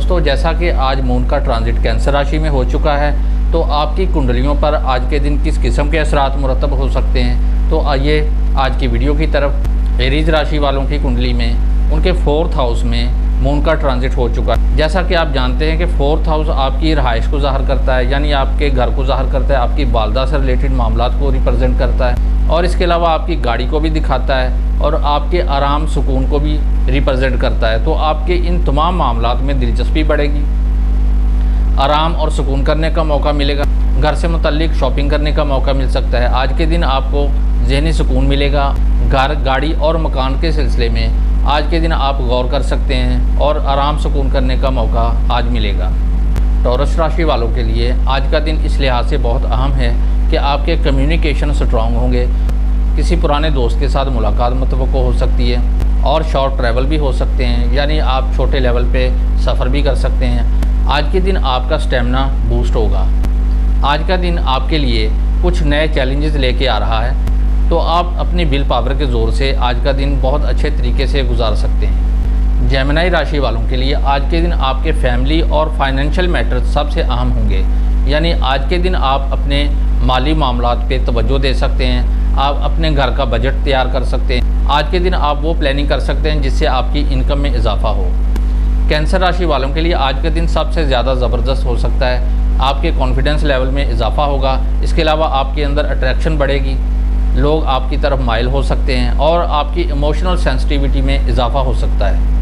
दोस्तों, जैसा कि आज मून का ट्रांजिट कैंसर राशि में हो चुका है, तो आपकी कुंडलियों पर आज के दिन किस किस्म के असरात मुरतब हो सकते हैं। तो आइए आज की वीडियो की तरफ। एरीज राशि वालों की कुंडली में उनके 4th हाउस में मून का ट्रांजिट हो चुका है। जैसा कि आप जानते हैं कि 4th हाउस आपकी रहाइश को ज़ाहिर करता है, यानी आपके घर को ज़ाहिर करता है, आपकी वालदा से रिलेटेड मामलात को रिप्रेजेंट करता है, और इसके अलावा आपकी गाड़ी को भी दिखाता है और आपके आराम सुकून को भी रिप्रेजेंट करता है। तो आपके इन तमाम मामलात में दिलचस्पी बढ़ेगी, आराम और सुकून करने का मौका मिलेगा, घर से मुतल्लिक शॉपिंग करने का मौका मिल सकता है। आज के दिन आपको ज़हनी सुकून मिलेगा। घर, गाड़ी और मकान के सिलसिले में आज के दिन आप गौर कर सकते हैं और आराम सुकून करने का मौका आज मिलेगा। टॉरस राशि वालों के लिए आज का दिन इस लिहाज से बहुत अहम है कि आपके कम्युनिकेशन स्ट्रॉन्ग होंगे। किसी पुराने दोस्त के साथ मुलाकात मुतवक्को हो सकती है और शॉर्ट ट्रैवल भी हो सकते हैं, यानी आप छोटे लेवल पे सफ़र भी कर सकते हैं। आज के दिन आपका स्टेमिना बूस्ट होगा। आज का दिन आपके लिए कुछ नए चैलेंजेस लेके आ रहा है, तो आप अपनी विल पावर के ज़ोर से आज का दिन बहुत अच्छे तरीके से गुजार सकते हैं। जेमिनी राशि वालों के लिए आज के दिन आपके फैमिली और फाइनेंशियल मैटर्स सबसे अहम होंगे, यानी आज के दिन आप अपने माली मामलात पे तवज्जो दे सकते हैं। आप अपने घर का बजट तैयार कर सकते हैं। आज के दिन आप वो प्लानिंग कर सकते हैं जिससे आपकी इनकम में इजाफा हो। कैंसर राशि वालों के लिए आज के दिन सबसे ज़्यादा ज़बरदस्त हो सकता है। आपके कॉन्फिडेंस लेवल में इजाफा होगा। इसके अलावा आपके अंदर अट्रैक्शन बढ़ेगी, लोग आपकी तरफ माइल हो सकते हैं और आपकी इमोशनल सेंसिटिविटी में इजाफा हो सकता है।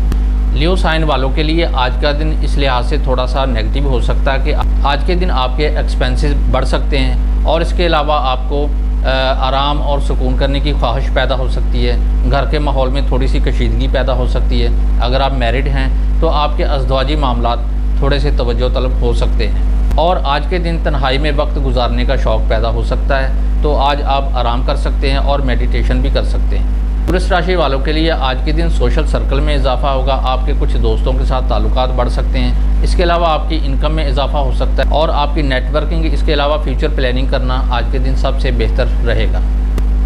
लियो साइन वालों के लिए आज का दिन इस लिहाज से थोड़ा सा नेगेटिव हो सकता है कि आज के दिन आपके एक्सपेंसेस बढ़ सकते हैं और इसके अलावा आपको आराम और सुकून करने की ख्वाहिश पैदा हो सकती है। घर के माहौल में थोड़ी सी कशीदगी पैदा हो सकती है। अगर आप मैरिड हैं तो आपके अज़दवाजी मामलात थोड़े से तवज्जो तलब हो सकते हैं और आज के दिन तन्हाई में वक्त गुजारने का शौक़ पैदा हो सकता है। तो आज आप आराम कर सकते हैं और मेडिटेशन भी कर सकते हैं। वृश्चिक राशि वालों के लिए आज के दिन सोशल सर्कल में इजाफा होगा। आपके कुछ दोस्तों के साथ ताल्लुकात बढ़ सकते हैं। इसके अलावा आपकी इनकम में इजाफा हो सकता है और आपकी नेटवर्किंग, इसके अलावा फ्यूचर प्लानिंग करना आज के दिन सबसे बेहतर रहेगा।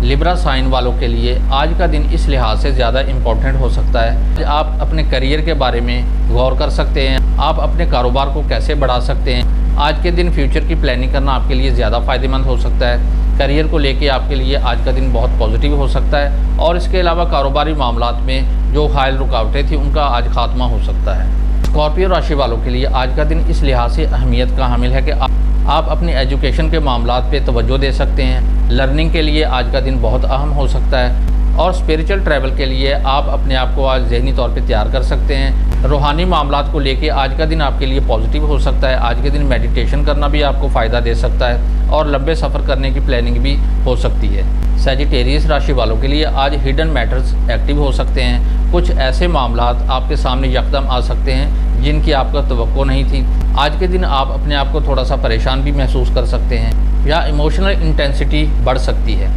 लिब्रा साइन वालों के लिए आज का दिन इस लिहाज से ज़्यादा इम्पोर्टेंट हो सकता है। आप अपने करियर के बारे में गौर कर सकते हैं। आप अपने कारोबार को कैसे बढ़ा सकते हैं। आज के दिन फ्यूचर की प्लानिंग करना आपके लिए ज़्यादा फ़ायदेमंद हो सकता है। करियर को लेके आपके लिए आज का दिन बहुत पॉजिटिव हो सकता है और इसके अलावा कारोबारी मामलात में जो हायल रुकावटें थी उनका आज खात्मा हो सकता है। स्कॉर्पियो राशि वालों के लिए आज का दिन इस लिहाज से अहमियत का हामिल है कि आप अपनी एजुकेशन के मामलात पे तवज्जो दे सकते हैं। लर्निंग के लिए आज का दिन बहुत अहम हो सकता है और स्पिरिचुअल ट्रैवल के लिए आप अपने आप को आज ज़हनी तौर पे तैयार कर सकते हैं। रूहानी मामलात को लेके आज का दिन आपके लिए पॉजिटिव हो सकता है। आज के दिन मेडिटेशन करना भी आपको फ़ायदा दे सकता है और लंबे सफ़र करने की प्लानिंग भी हो सकती है। सैजिटेरियस राशि वालों के लिए आज हिडन मैटर्स एक्टिव हो सकते हैं। कुछ ऐसे मामलात आपके सामने यकदम आ सकते हैं जिनकी आपको तवक्को नहीं थी। आज के दिन आप अपने आप को थोड़ा सा परेशान भी महसूस कर सकते हैं या इमोशनल इंटेंसिटी बढ़ सकती है।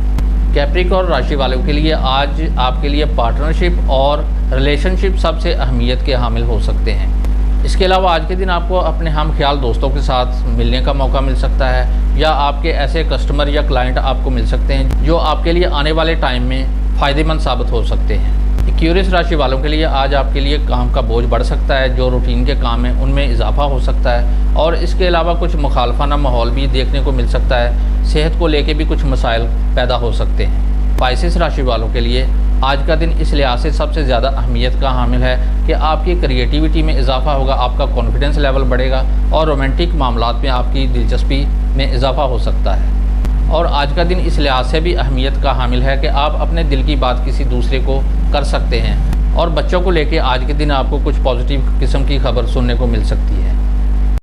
कैप्रिकॉर्न राशि वालों के लिए आज आपके लिए पार्टनरशिप और रिलेशनशिप सबसे अहमियत के हामिल हो सकते हैं। इसके अलावा आज के दिन आपको अपने हम ख्याल दोस्तों के साथ मिलने का मौका मिल सकता है या आपके ऐसे कस्टमर या क्लाइंट आपको मिल सकते हैं जो आपके लिए आने वाले टाइम में फ़ायदेमंद साबित हो सकते हैं। एक्वेरियस राशि वालों के लिए आज आपके लिए काम का बोझ बढ़ सकता है। जो रूटीन के काम हैं उनमें इजाफा हो सकता है और इसके अलावा कुछ मुखालफाना माहौल भी देखने को मिल सकता है। सेहत को लेके भी कुछ मसाइल पैदा हो सकते हैं। पाइसेस राशि वालों के लिए आज का दिन इस लिहाज से सबसे ज़्यादा अहमियत का हामिल है कि आपकी क्रिएटिविटी में इजाफा होगा, आपका कॉन्फिडेंस लेवल बढ़ेगा और रोमांटिक मामलात में आपकी दिलचस्पी में इजाफा हो सकता है। और आज का दिन इस लिहाज से भी अहमियत का हामिल है कि आप अपने दिल की बात किसी दूसरे को कर सकते हैं और बच्चों को लेके आज के दिन आपको कुछ पॉजिटिव किस्म की खबर सुनने को मिल सकती है।